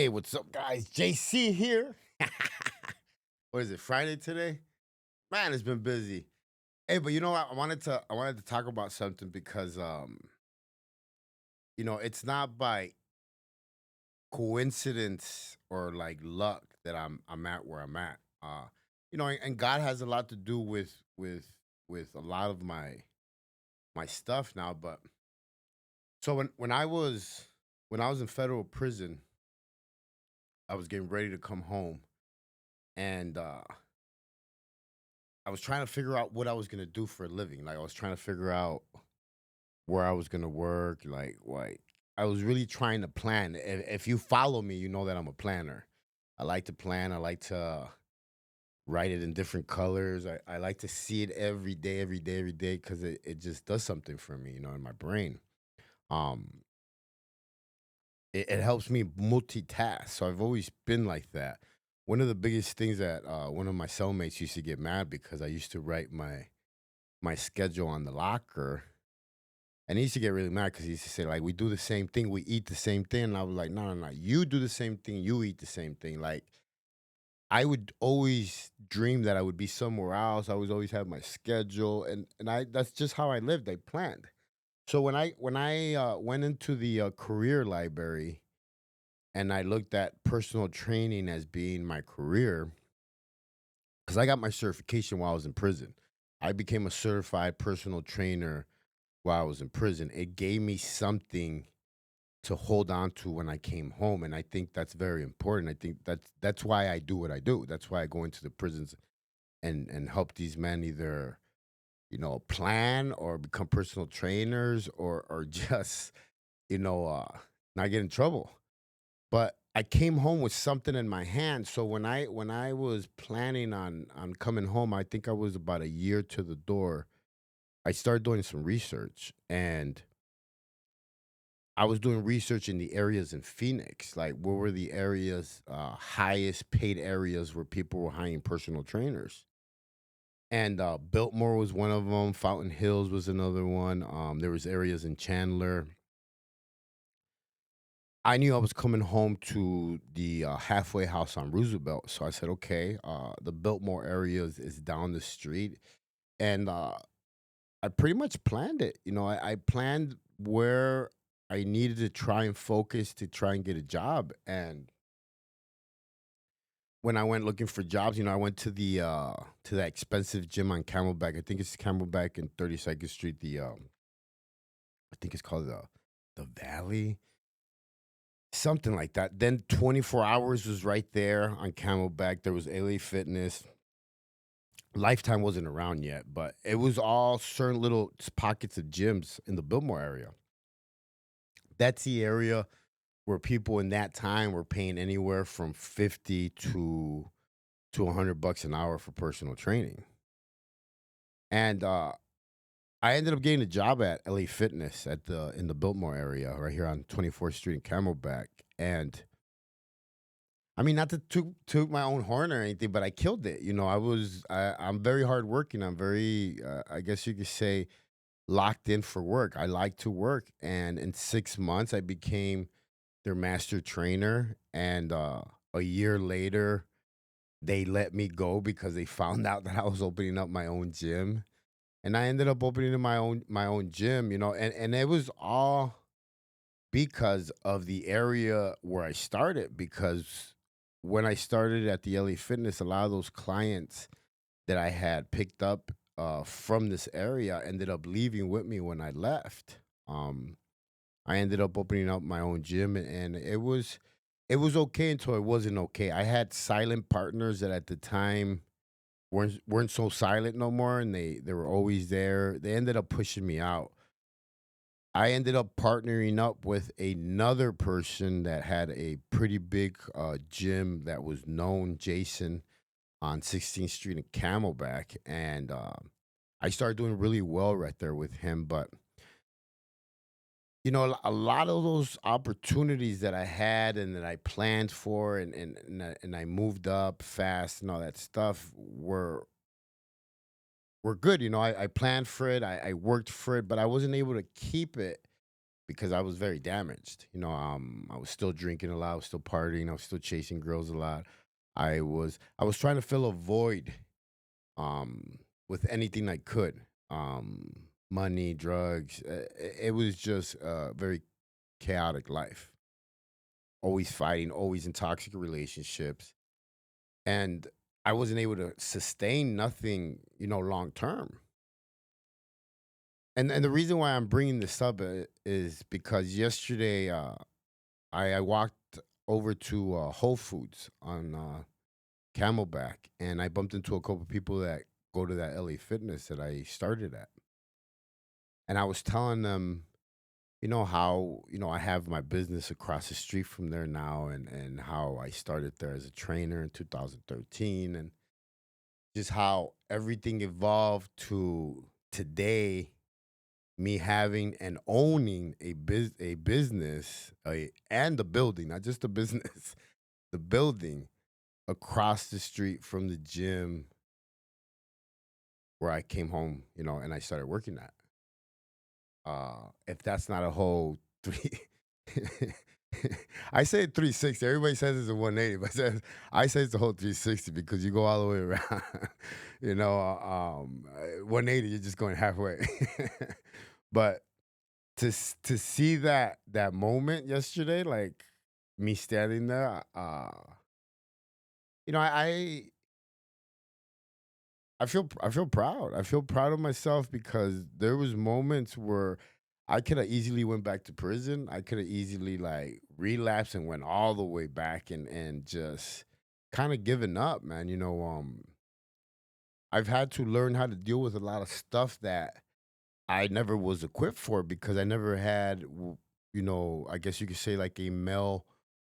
Hey, what's up, guys? JC here. What is it? Friday today? Man, it's been busy. Hey, but you know what? I wanted to talk about something because it's not by coincidence or like luck that I'm at where I'm at. And God has a lot to do with a lot of my stuff now. But so when I was in federal prison, I was getting ready to come home, and I was trying to figure out what I was gonna do for a living. Like I was trying to figure out where I was gonna work. Like I was really trying to plan. If you follow me, you know that I'm a planner. I like to plan. I like to write it in different colors. I like to see it every day, every day, every day, because it just does something for me, in my brain. Um, it helps me multitask. So I've always been like that. One of the biggest things that one of my cellmates used to get mad because I used to write my schedule on the locker. And he used to get really mad because he used to say, like, we do the same thing, we eat the same thing. And I was like, no, no, no. You do the same thing, you eat the same thing. Like, I would always dream that I would be somewhere else. I would always have my schedule. And that's just how I lived. I planned. So when I went into the career library and I looked at personal training as being my career, because I got my certification while I was in prison. I became a certified personal trainer while I was in prison. It gave me something to hold on to when I came home, and I think that's very important. I think that's why I do what I do. That's why I go into the prisons and help these men either plan or become personal trainers or just you know uh, not get in trouble. But I came home with something in my hand. So when I was planning on coming home, I think I was about a year to the door. I started doing some research, and I was doing research in the areas in Phoenix, like where were the areas, highest paid areas where people were hiring personal trainers. And Biltmore was one of them. Fountain Hills was another one. There was areas in Chandler. I knew I was coming home to the halfway house on Roosevelt, so I said, "Okay, the Biltmore area is down the street," and I pretty much planned it. I planned where I needed to try and focus to try and get a job. And when I went looking for jobs, I went to that expensive gym on Camelback. I think it's Camelback and 32nd Street. I think it's called the Valley, something like that. Then 24 Hours was right there on Camelback. There was LA Fitness. Lifetime wasn't around yet, but it was all certain little pockets of gyms in the Biltmore area. That's the area where people in that time were paying anywhere from 50 to $100 an hour for personal training. And I ended up getting a job at LA Fitness in the Biltmore area, right here on 24th Street in Camelback. And I mean, not to toot my own horn or anything, but I killed it. I'm very hardworking. I'm very, I guess you could say, locked in for work. I like to work, and in 6 months, I became their master trainer. And a year later, they let me go because they found out that I was opening up my own gym, and I ended up opening my own gym. And it was all because of the area where I started. Because when I started at the LA Fitness, a lot of those clients that I had picked up from this area ended up leaving with me when I left. Um, I ended up opening up my own gym, and it was okay until it wasn't okay. I had silent partners that at the time weren't so silent no more, and they were always there. They ended up pushing me out. I ended up partnering up with another person that had a pretty big gym that was known, Jason, on 16th Street in Camelback, and I started doing really well right there with him. But a lot of those opportunities that I had and that I planned for, and I moved up fast and all that stuff were good. I planned for it, I worked for it, but I wasn't able to keep it because I was very damaged. I was still drinking a lot, I was still partying, I was still chasing girls a lot. I was trying to fill a void um with anything I could. Money, drugs. It was just a very chaotic life. Always fighting, always in toxic relationships. And I wasn't able to sustain nothing, long term. And the reason why I'm bringing this up is because yesterday I walked over to Whole Foods on Camelback, and I bumped into a couple people that go to that LA Fitness that I started at, and I was telling them, how I have my business across the street from there now, and how I started there as a trainer in 2013, and just how everything evolved to today, me having and owning a business, and the building, not just the business, the building across the street from the gym where I came home, and I started working at. If that's not a whole three, I say 360. Everybody says it's a 180, but I say it's a whole 360 because you go all the way around. 180, you're just going halfway. But to see that moment yesterday, like me standing there, you know, I feel proud. I feel proud of myself because there was moments where I could have easily went back to prison. I could have easily like relapsed and went all the way back and just kind of given up, man. I've had to learn how to deal with a lot of stuff that I never was equipped for because I never had, I guess you could say like a male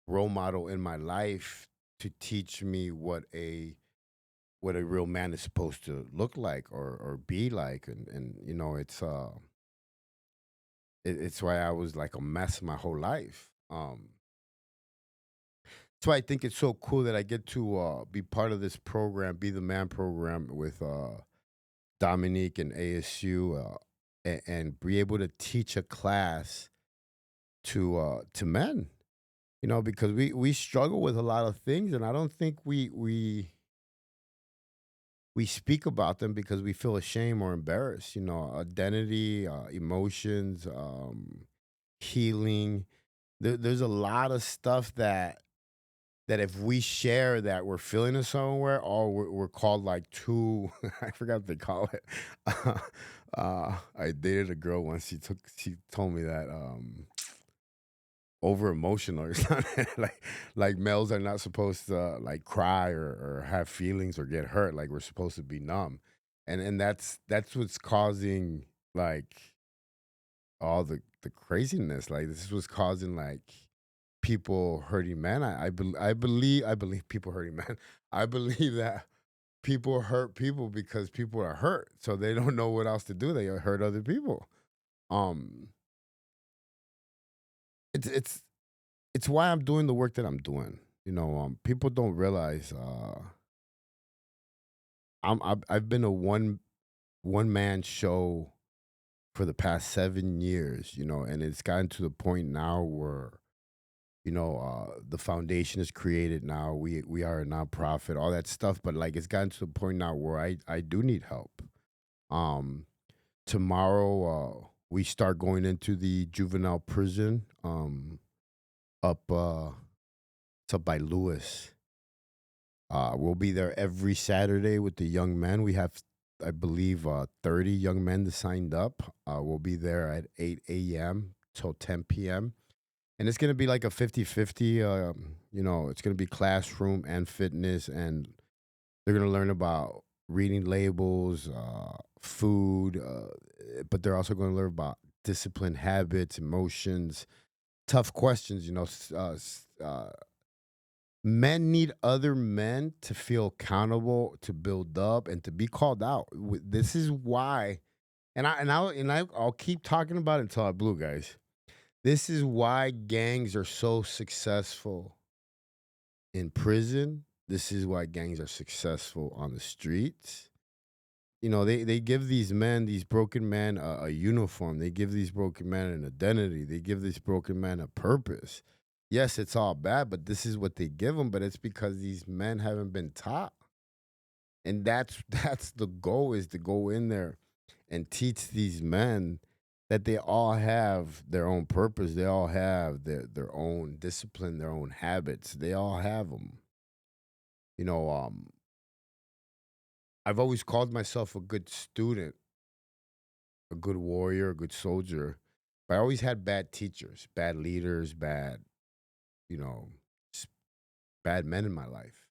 role model in my life to teach me what a real man is supposed to look like or be like, and it's why I was like a mess my whole life. That's why I think it's so cool that I get to be part of this program, be the man program with Dominique and ASU, and be able to teach a class to men. Because we struggle with a lot of things, and I don't think we speak about them because we feel ashamed or embarrassed. Identity, emotions, healing. There's a lot of stuff that if we share that we're feeling it somewhere, or we're called like too. I forgot what they call it. I dated a girl once. She told me that over emotional or something. like males are not supposed to like cry or have feelings or get hurt. Like we're supposed to be numb, and that's what's causing like all the craziness. Like this is what's causing like people hurting men. I believe people hurting men. I believe that people hurt people because people are hurt, so they don't know what else to do. They hurt other people. Um, it's it's why I'm doing the work that I'm doing. People don't realize I've been a one man show for the past 7 years. And it's gotten to the point now where the foundation is created now. We are a nonprofit, all that stuff. But like it's gotten to the point now where I do need help. Um, Tomorrow we start going into the juvenile prison. Up it's up by Lewis. We'll be there every Saturday with the young men. We have, I believe, 30 young men that signed up. We'll be there at 8 a.m. till 10 p.m. And it's going to be like a 50-50. It's going to be classroom and fitness. And they're going to learn about reading labels, food, but they're also going to learn about discipline, habits, emotions, tough questions. Men need other men to feel accountable, to build up, and to be called out. This is why, I'll keep talking about it until I blue, guys. This is why gangs are so successful in prison. This is why gangs are successful on the streets. they give these men, these broken men, a uniform. They give these broken men an identity. They give these broken men a purpose. Yes, it's all bad, but this is what they give them. But it's because these men haven't been taught, and that's the goal, is to go in there and teach these men that they all have their own purpose. They all have their own discipline, their own habits. They all have them. You know, I've always called myself a good student, a good warrior, a good soldier. But I always had bad teachers, bad leaders, you know, s- bad men in my life.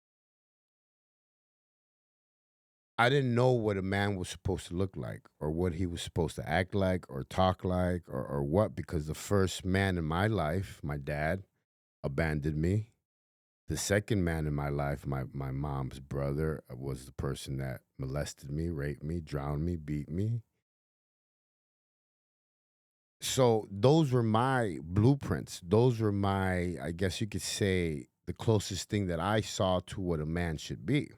I didn't know what a man was supposed to look like, or what he was supposed to act like or talk like, or what, because the first man in my life, my dad, abandoned me. The second man in my life, my mom's brother, was the person that molested me, raped me, drowned me, beat me. So those were my blueprints. Those were my, I guess you could say, the closest thing that I saw to what a man should be.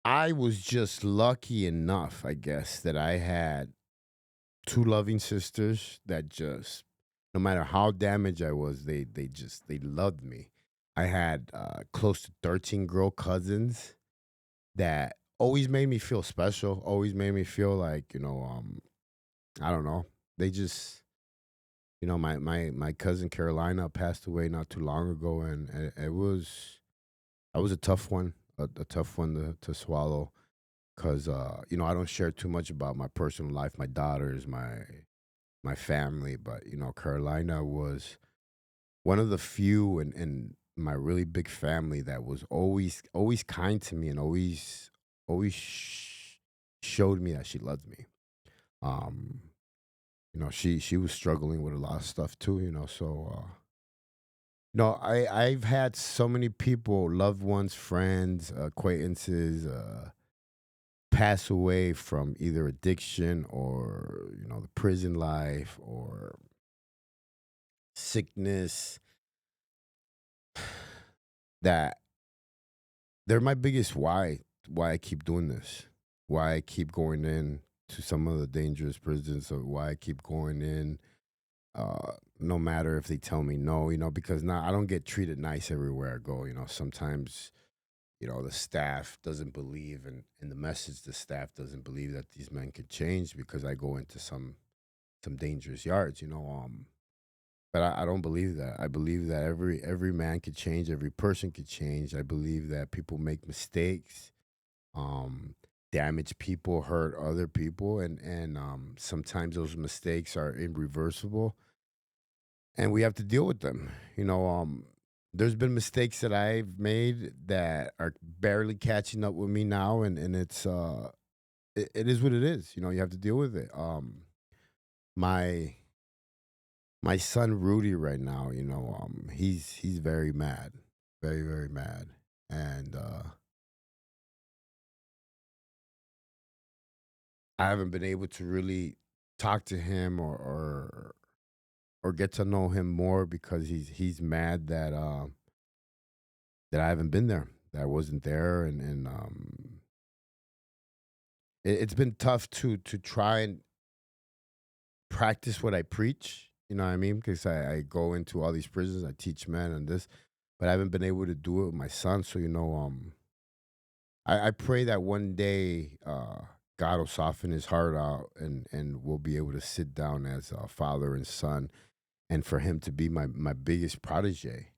I was just lucky enough, I guess, that I had two loving sisters that just, no matter how damaged I was, they loved me. I had close to 13 girl cousins that always made me feel special, always made me feel like, I don't know. They just, my cousin Carolina passed away not too long ago, and it was, that was a tough one, a tough one to swallow, because I don't share too much about my personal life, my daughters, my family, but Carolina was one of the few in my really big family that was always kind to me, and always showed me that she loved me. Um, she was struggling with a lot of stuff too, so no, I've had so many people, loved ones, friends, acquaintances, pass away from either addiction, or the prison life, or sickness, that they're my biggest why I keep doing this, why I keep going in to some of the dangerous prisons, or why I keep going in, no matter if they tell me no, because now I don't get treated nice everywhere I go. Sometimes the staff doesn't believe in the message. The staff doesn't believe that these men could change, because I go into some dangerous yards. But I don't believe that. I believe that every man could change, every person could change. I believe that people make mistakes, um, damage people, hurt other people, and sometimes those mistakes are irreversible, and we have to deal with them. There's been mistakes that I've made that are barely catching up with me now, and it is what it is. You have to deal with it. My my son Rudy right now, he's very mad, very very mad, and I haven't been able to really talk to him, or get to know him more, because he's mad that I haven't been there, that I wasn't there, and it's been tough to try and practice what I preach. You know what I mean? Because I go into all these prisons, I teach men and this, but I haven't been able to do it with my son. So I pray that one day God will soften his heart out, and we'll be able to sit down as a father and son, and for him to be my biggest protege,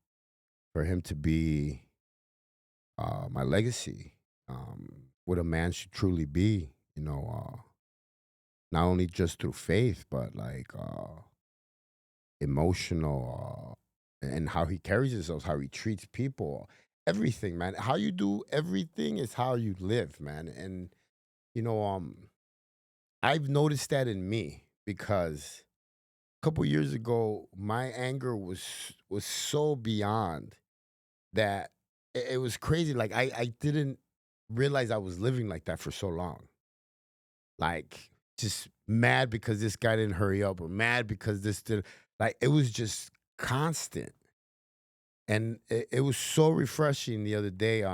for him to be my legacy, what a man should truly be. Not only just through faith, but like emotional, and how he carries himself, how he treats people, everything, man. How you do everything is how you live, man. And you know, I've noticed that in me, because a couple years ago, my anger was so beyond that it was crazy. Like I didn't realize I was living like that for so long. Like, just mad because this guy didn't hurry up, or mad because this did, like, it was just constant. And it was so refreshing the other day.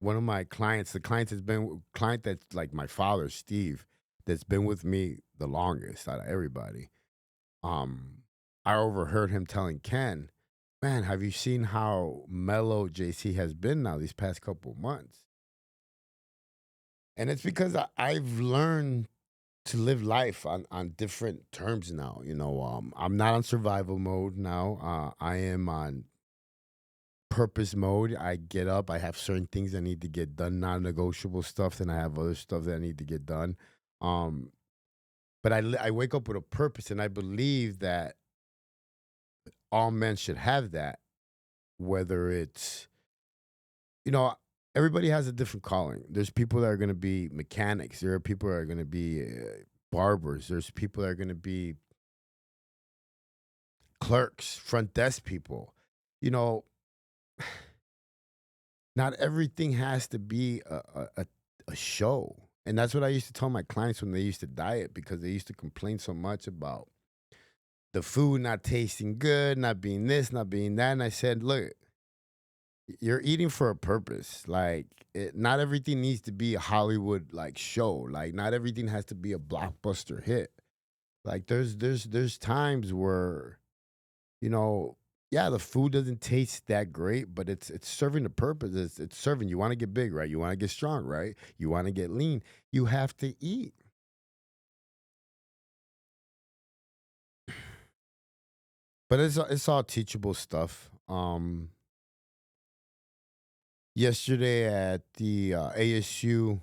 one of my clients, the client has been client that's like my father, Steve, that's been with me the longest out of everybody. Um, I overheard him telling Ken, "Man, have you seen how mellow JC has been now these past couple months?" And it's because I've learned to live life on different terms now. I'm not on survival mode now. I am on purpose mode. I get up. I have certain things I need to get done, non-negotiable stuff. Then I have other stuff that I need to get done. Um, but I wake up with a purpose, and I believe that all men should have that. Whether it's you know everybody has a different calling. There's people that are going to be mechanics. There are people that are going to be barbers. There's people that are going to be clerks, front desk people. You know, not everything has to be a show. And that's what I used to tell my clients when they used to diet because they used to complain so much about the food not tasting good, not being this, not being that. And I said, look, you're eating for a purpose. Like, not everything needs to be a Hollywood like show. Like, not everything has to be a blockbuster hit. Like, there's times where you know, yeah, the food doesn't taste that great, but it's serving the purpose. It's serving. You want to get big, right? You want to get strong, right? You want to get lean. You have to eat. But it's all teachable stuff. Yesterday at the ASU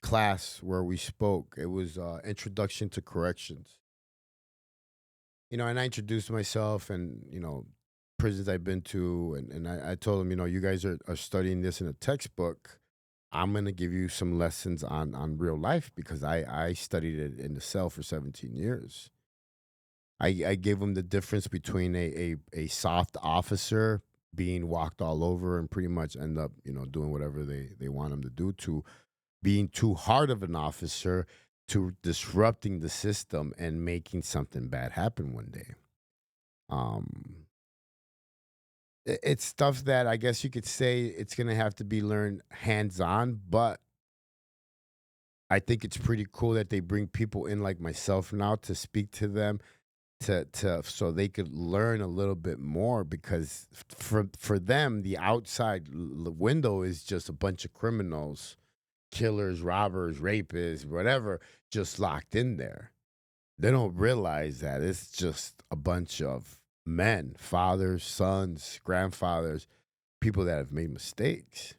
class where we spoke, it was introduction to corrections. And I introduced myself and prisons I've been to, and I told them, you guys are studying this in a textbook. I'm gonna give you some lessons on real life because I studied it in the cell for 17 years. I gave them the difference between a soft officer being walked all over and pretty much end up doing whatever they want them to do to being too hard of an officer to disrupting the system and making something bad happen one day. Um, it's stuff that I guess you could say it's gonna have to be learned hands on, but I think it's pretty cool that they bring people in like myself now to speak to them to so they could learn a little bit more because for them the outside window is just a bunch of criminals, killers, robbers, rapists, whatever, just locked in there. They don't realize that it's just a bunch of men, fathers, sons, grandfathers, people that have made mistakes.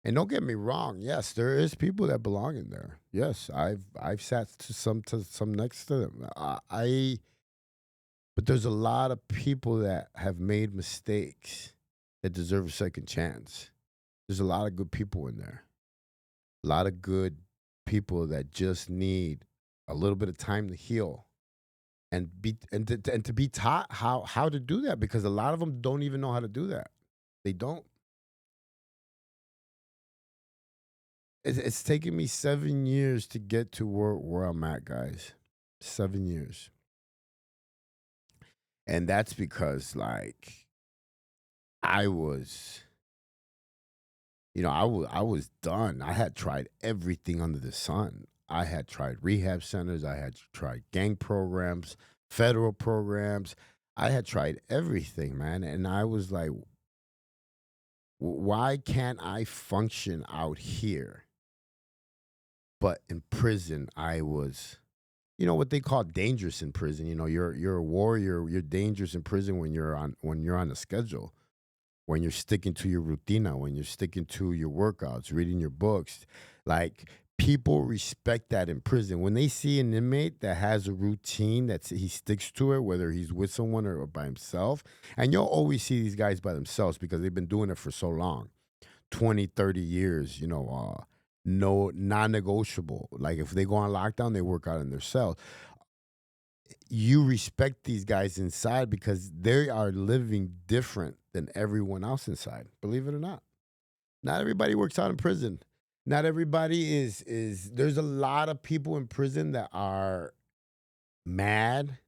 And don't get me wrong, yes, there is people that belong in there. Yes, I've sat to some next to them. But there's a lot of people that have made mistakes that deserve a second chance. There's a lot of good people in there. A lot of good people that just need a little bit of time to heal and to be taught how to do that because a lot of them don't even know how to do that. They don't. It's taken me 7 years to get to where I'm at, guys. 7 years, and that's because like I was, I was done. I had tried everything under the sun. I had tried rehab centers. I had tried gang programs, federal programs. I had tried everything, man, and I was like, Why can't I function out here?" But in prison, I was, what they call dangerous in prison. You're a warrior. You're dangerous in prison when you're on a schedule, when you're sticking to your routine, when you're sticking to your workouts, reading your books. Like people respect that in prison when they see an inmate that has a routine that he sticks to it, whether he's with someone or by himself. And you'll always see these guys by themselves because they've been doing it for so long. 20, 30 years, no non-negotiable. Like if they go on lockdown, they work out in their cell. You respect these guys inside because they are living different than everyone else inside. Believe it or not. Not everybody works out in prison. Not everybody is there's a lot of people in prison that are mad.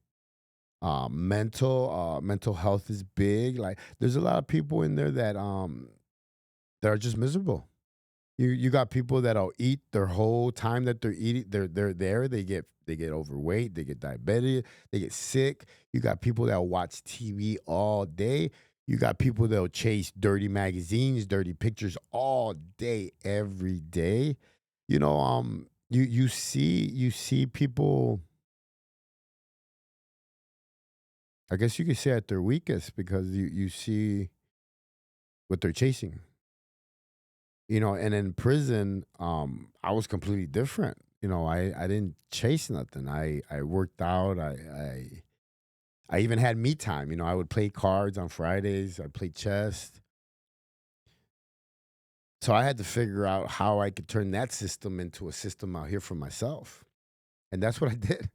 Mental health is big. Like there's a lot of people in there that are just miserable. You got people that'll eat their whole time that they're eating. They're there. They get overweight. They get diabetic. They get sick. You got people that'll watch TV all day. You got people that'll chase dirty magazines, dirty pictures all day, every day. You see people. I guess you could say at their weakest because you see what they're chasing. And in prison, I was completely different. I didn't chase nothing. I worked out. I even had me time. I would play cards on Fridays. I played chess. So I had to figure out how I could turn that system into a system out here for myself. And that's what I did.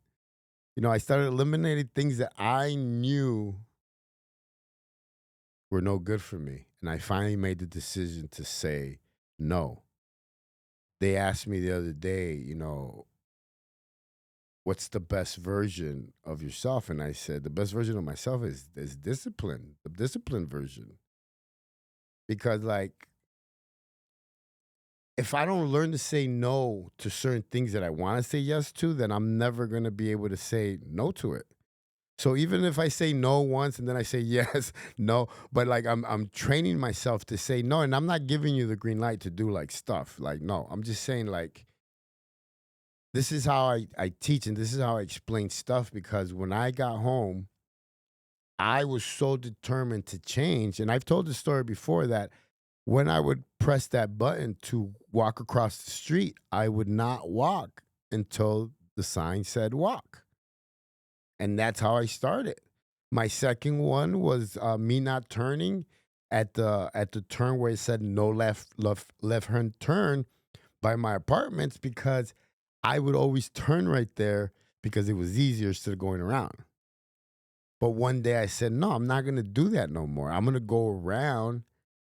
I started eliminating things that I knew were no good for me. And I finally made the decision to say no. They asked me the other day, what's the best version of yourself? And I said, the best version of myself is discipline, the disciplined version. Because like if I don't learn to say no to certain things that I want to say yes to, then I'm never gonna be able to say no to it. So even if I say no once and then I say yes, no, but like I'm training myself to say no, and I'm not giving you the green light to do like stuff. Like, no, I'm just saying like this is how I teach and this is how I explain stuff because when I got home, I was so determined to change. And I've told the story before that when I would press that button to walk across the street, I would not walk until the sign said walk. And that's how I started. My second one was me not turning at the turn where it said no left hand turn by my apartments because I would always turn right there because it was easier instead of going around. But one day I said, no, I'm not going to do that no more. I'm going to go around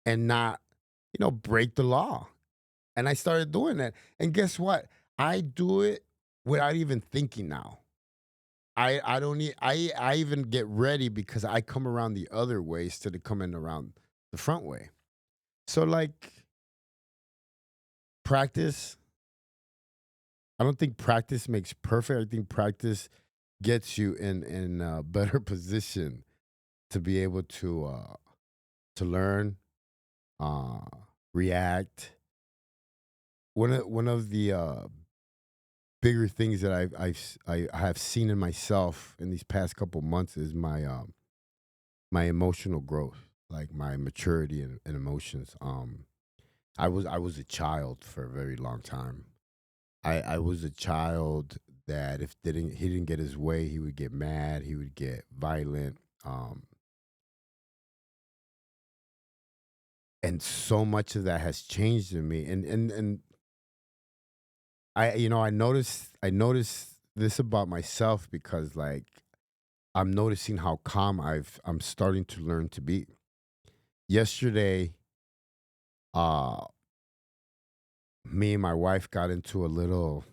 and not, break the law. And I started doing that. And guess what? I do it without even thinking now. I don't need I even get ready because I come around the other way instead of coming around the front way. So like practice, I don't think practice makes perfect. I think practice gets you in a better position to be able to learn, uh, react. One of the bigger things that I have seen in myself in these past couple months is my emotional growth, like my maturity and emotions. I was a child for a very long time. I was a child that if didn't he didn't get his way, he would get mad, he would get violent. And so much of that has changed in me. And I noticed this about myself because like I'm noticing how calm I'm starting to learn to be. Yesterday, uh me and my wife got into a little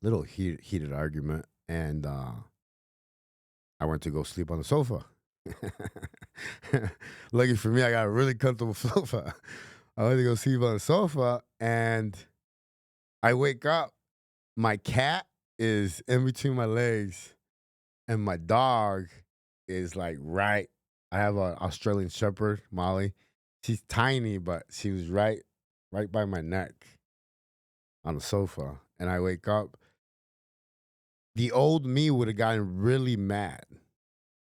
heated argument and I went to go sleep on the sofa. Lucky for me, I got a really comfortable sofa. I went to go sleep on the sofa and I wake up. My cat is in between my legs and my dog is like right. I have an Australian Shepherd, Molly. She's tiny, but she was right by my neck on the sofa. And I wake up. The old me would have gotten really mad,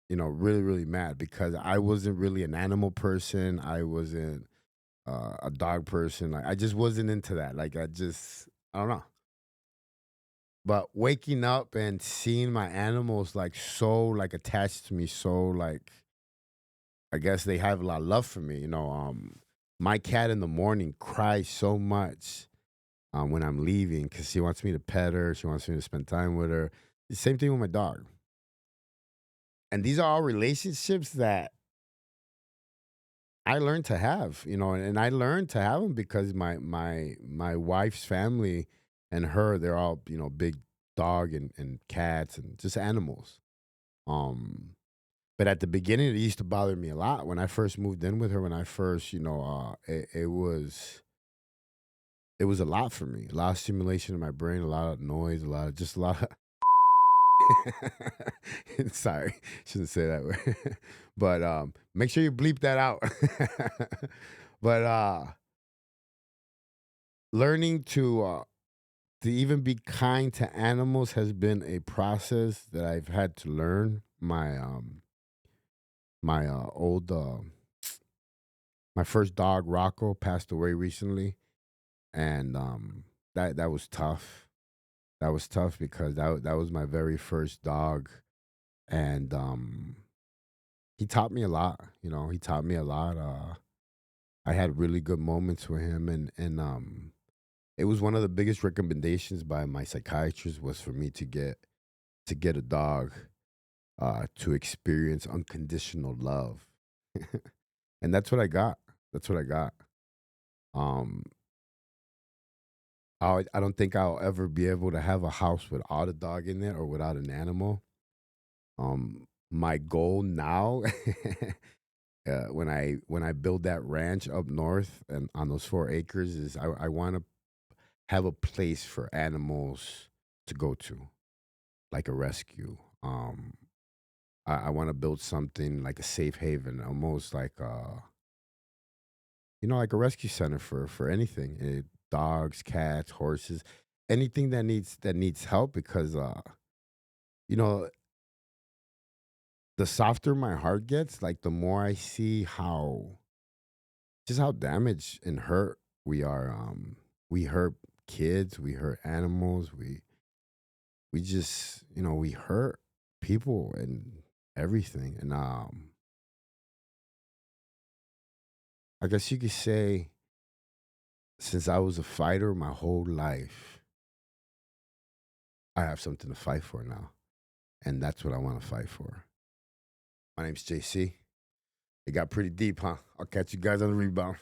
really, really mad because I wasn't really an animal person. I wasn't a dog person. Like I just wasn't into that. Like I don't know. But waking up and seeing my animals like so like attached to me, so like I guess they have a lot of love for me. My cat in the morning cries so much when I'm leaving because she wants me to pet her. She wants me to spend time with her. The same thing with my dog. And these are all relationships that I learned to have, and I learned to have them because my wife's family and her, they're all, big dog and cats and just animals. Um, but at the beginning, it used to bother me a lot when I first moved in with her. When I first, it was. it was a lot for me. A lot of stimulation in my brain, a lot of noise, a lot of sorry, shouldn't say that word. But make sure you bleep that out. But learning to even be kind to animals has been a process that I've had to learn. My old my first dog Rocco passed away recently, and that was tough. That was tough because that was my very first dog, and he taught me a lot. You know, he taught me a lot. I had really good moments with him, and it was one of the biggest recommendations by my psychiatrist was for me to get a dog, to experience unconditional love, and that's what I got. That's what I got. Um, I don't think I'll ever be able to have a house without a dog in there or without an animal. My goal now, when I build that ranch up north and on those 4 acres, is I want to have a place for animals to go to, like a rescue. I want to build something like a safe haven, almost like like a rescue center for anything, dogs, cats, horses, anything that needs help. Because you know, the softer my heart gets, like the more I see how damaged and hurt we are. We hurt kids, we hurt animals, we just we hurt people and everything. And I guess you could say, since I was a fighter my whole life, I have something to fight for now, and that's what I want to fight for. My name's JC. It got pretty deep, huh? I'll catch you guys on the rebound.